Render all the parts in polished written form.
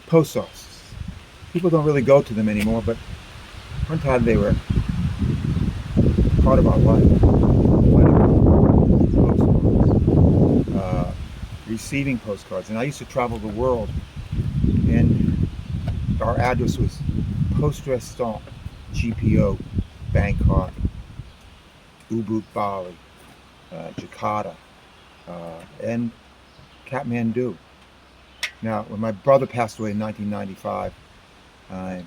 post offices. People don't really go to them anymore, but one time they were part of our life. Postcards, receiving postcards, and I used to travel the world, and our address was Poste Restante GPO, Bangkok, Ubud, Bali, Jakarta, and Kathmandu. Now, when my brother passed away in 1995, I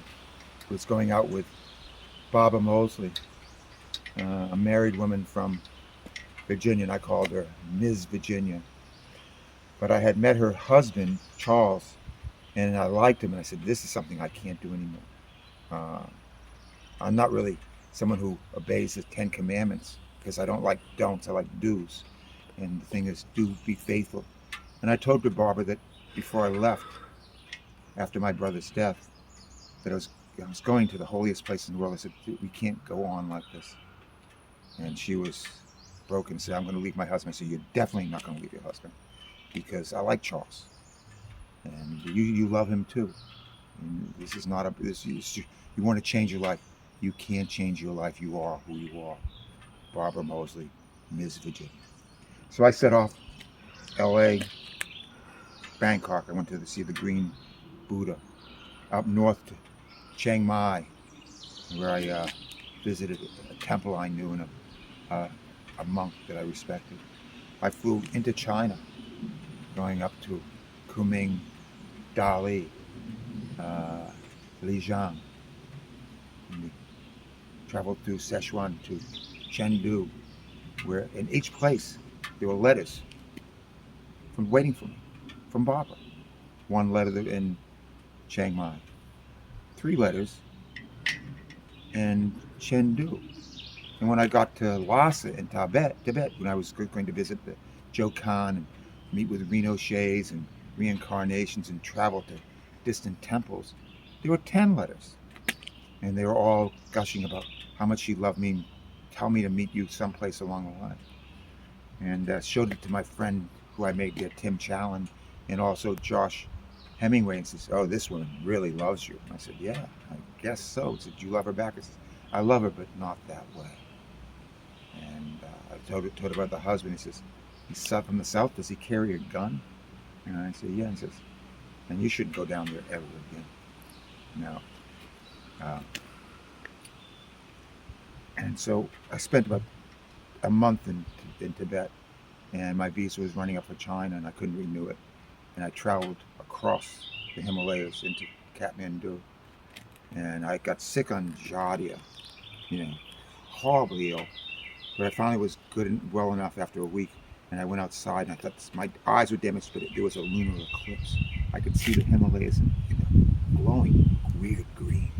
was going out with Barbara Mosley, a married woman from Virginia, and I called her Ms. Virginia. But I had met her husband, Charles, and I liked him, and I said, this is something I can't do anymore. Uh, I'm not really someone who obeys the Ten Commandments, because I don't like don'ts, I like do's. And the thing is, do be faithful. And I told Barbara that before I left, after my brother's death, that I was going to the holiest place in the world. I said, we can't go on like this. And she was broken and said, I'm going to leave my husband. I said, you're definitely not going to leave your husband, because I like Charles. And you love him too. And this is not you want to change your life. You can't change your life. You are who you are. Barbara Mosley, Ms. Virginia. So I set off LA, Bangkok. I went to see the Green Buddha. Up north to Chiang Mai, where I visited a temple I knew and a monk that I respected. I flew into China, going up to Kunming, Dali, Lijiang. And we traveled through Sichuan to Chengdu, where in each place there were letters waiting for me from Barbara. One letter in Chiang Mai, 3 letters in Chengdu. And when I got to Lhasa in Tibet, when I was going to visit the Jokan and meet with Rinpoches and reincarnations and travel to distant temples, there were 10 letters. And they were all gushing about how much she loved me and tell me to meet you someplace along the line. And showed it to my friend who I made there, Tim Challen, and also Josh Hemingway, and says, oh, this woman really loves you. And I said, yeah, I guess so. He said, do you love her back? I said, I love her, but not that way. And I told her about the husband. He says, he's from the south. Does he carry a gun? And I said, yeah. And he says, and you shouldn't go down there ever again. Now, and so I spent about a month in Tibet, and my visa was running up for China, and I couldn't renew it. And I traveled across the Himalayas into Kathmandu, and I got sick on Giardia, horribly ill. But I finally was good and well enough after a week, and I went outside, and I thought my eyes were damaged, but there was a lunar eclipse. I could see the Himalayas in glowing weird green.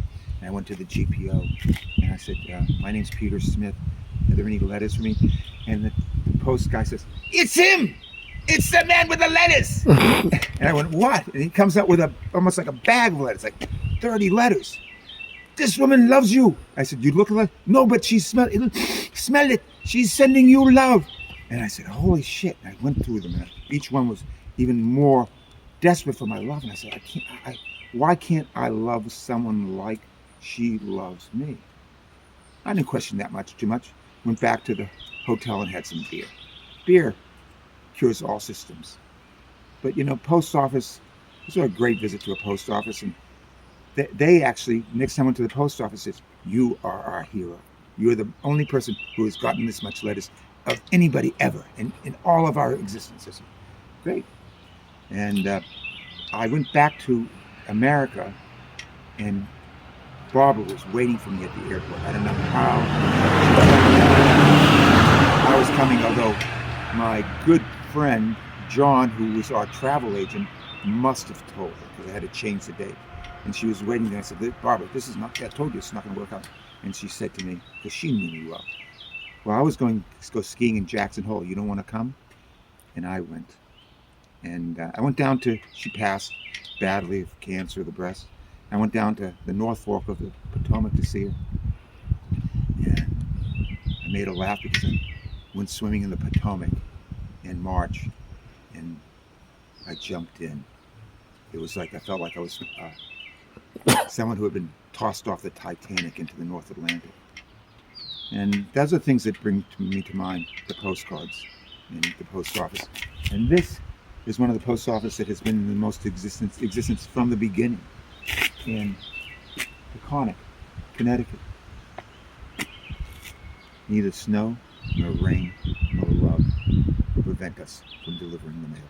And I went to the GPO, and I said, my name's Peter Smith. Are there any letters for me? And the post guy says, it's him! It's the man with the letters! And I went, what? And he comes out with almost like a bag of letters, like 30 letters. This woman loves you. I said, you look like, no, but she smell it. She's sending you love. And I said, holy shit. And I went through them, and each one was even more desperate for my love. And I said, why can't I love someone like she loves me? I didn't question that too much. Went back to the hotel and had some beer. Beer cures all systems. But post office, this was a great visit to a post office, and they actually, next time I went to the post office, says, you are our hero. You're the only person who has gotten this much letters of anybody ever in all of our existences. Great. And I went back to America, and Barbara was waiting for me at the airport. I don't know how I was coming, although my good friend John, who was our travel agent, must have told her, because I had to change the date. And she was waiting there. I said, Barbara, this is not, I told you it's not going to work out. And she said to me, because she knew me well, I was going to go skiing in Jackson Hole. You don't want to come? And I went. And I went down to, she passed badly of cancer of the breast. I went down to the North Fork of the Potomac to see her. And I made her laugh because I went swimming in the Potomac in March, and I jumped in. It was like I felt like I was someone who had been tossed off the Titanic into the North Atlantic. And those are things that bring me to mind the postcards and the post office. And this is one of the post office that has been in the most existence from the beginning in Taconic, Connecticut. Neither snow, nor rain, nor love will prevent us from delivering the mail.